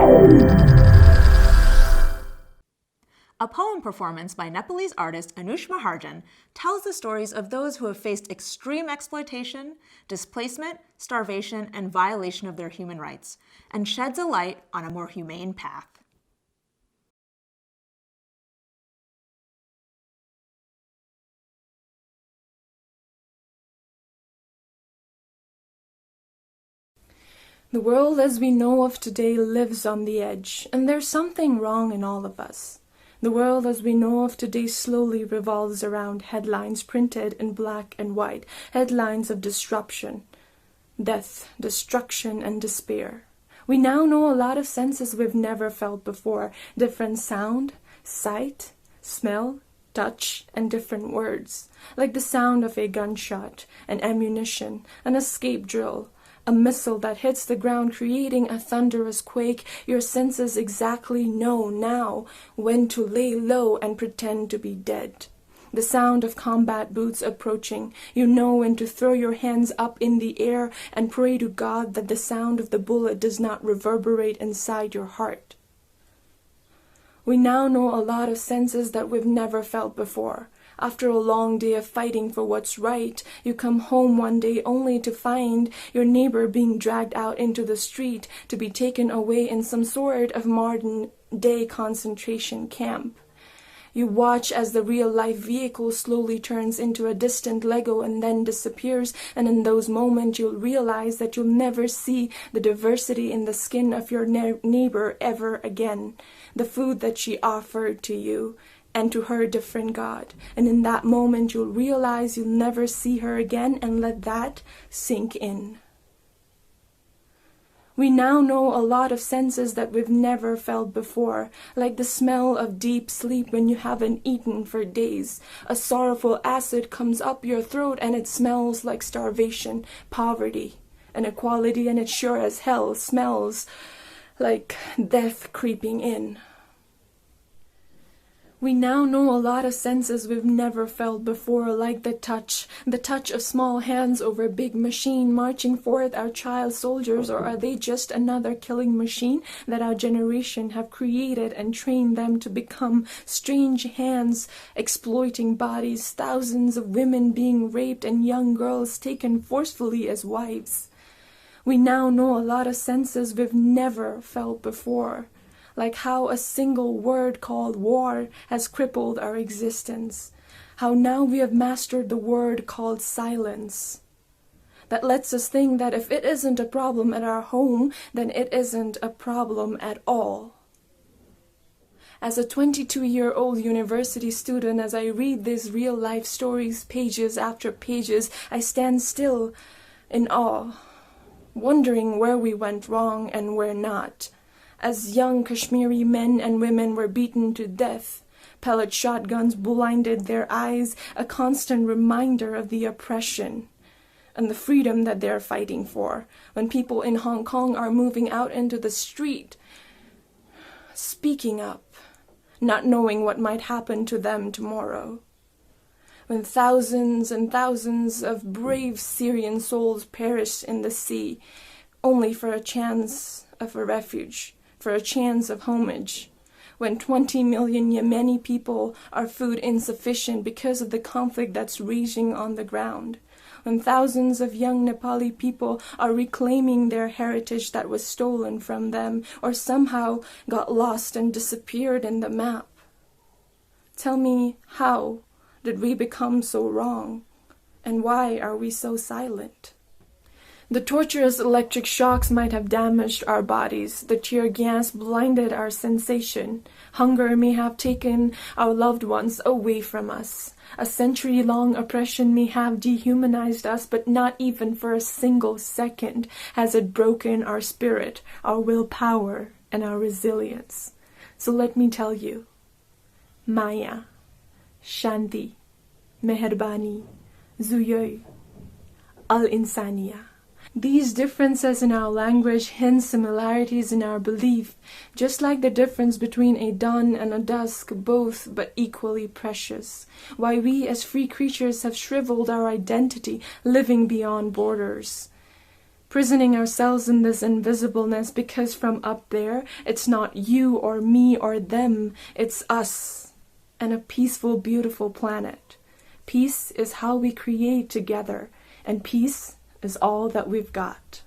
A poem performance by Nepalese artist Anusha Maharjan tells the stories of those who have faced extreme exploitation, displacement, starvation, and violation of their human rights, and sheds a light on a more humane path. The world as we know of today lives on the edge, and there's something wrong in all of us. The world as we know of today slowly revolves around headlines printed in black and white, headlines of disruption, death, destruction, and despair. We now know a lot of senses we've never felt before, different sound, sight, smell, touch, and different words, like the sound of a gunshot, an ammunition, an escape drill, a missile that hits the ground creating a thunderous quake. Your senses exactly know now when to lay low and pretend to be dead. The sound of combat boots approaching. You know when to throw your hands up in the air and pray to God that the sound of the bullet does not reverberate inside your heart. We now know a lot of senses that we've never felt before. After a long day of fighting for what's right, you come home one day only to find your neighbor being dragged out into the street to be taken away in some sort of modern-day concentration camp. You watch as the real-life vehicle slowly turns into a distant Lego and then disappears, and in those moments you'll realize that you'll never see the diversity in the skin of your neighbor ever again. The food that she offered to you, and to her different God. And in that moment you'll realize you'll never see her again, and let that sink in. We now know a lot of senses that we've never felt before, like the smell of deep sleep when you haven't eaten for days. A sorrowful acid comes up your throat and it smells like starvation, poverty, inequality, and it sure as hell smells like death creeping in. We now know a lot of senses we've never felt before, like the touch of small hands over a big machine marching forth our child soldiers, or are they just another killing machine that our generation have created and trained them to become? Strange hands exploiting bodies, thousands of women being raped and young girls taken forcefully as wives. We now know a lot of senses we've never felt before, like how a single word called war has crippled our existence, how now we have mastered the word called silence. That lets us think that if it isn't a problem at our home, then it isn't a problem at all. As a 22-year-old university student, as I read these real-life stories pages after pages, I stand still in awe, wondering where we went wrong and where not. As young Kashmiri men and women were beaten to death, pellet shotguns blinded their eyes, a constant reminder of the oppression and the freedom that they're fighting for. When people in Hong Kong are moving out into the street, speaking up, not knowing what might happen to them tomorrow. When thousands and thousands of brave Syrian souls perished in the sea, only for a chance of a refuge, for a chance of homage. When 20 million Yemeni people are food insufficient because of the conflict that's raging on the ground. When thousands of young Nepali people are reclaiming their heritage that was stolen from them or somehow got lost and disappeared in the map. Tell me, how did we become so wrong? And why are we so silent? The torturous electric shocks might have damaged our bodies. The tear gas blinded our sensation. Hunger may have taken our loved ones away from us. A century-long oppression may have dehumanized us, but not even for a single second has it broken our spirit, our willpower, and our resilience. So let me tell you, Maya, Shanti, Meherbani, Zuyoy, Al-Insaniya. These differences in our language hint similarities in our belief, just like the difference between a dawn and a dusk, both but equally precious. Why we as free creatures have shriveled our identity, living beyond borders, prisoning ourselves in this invisibleness, because from up there, it's not you or me or them, it's us and a peaceful, beautiful planet. Peace is how we create together, and peace is all that we've got.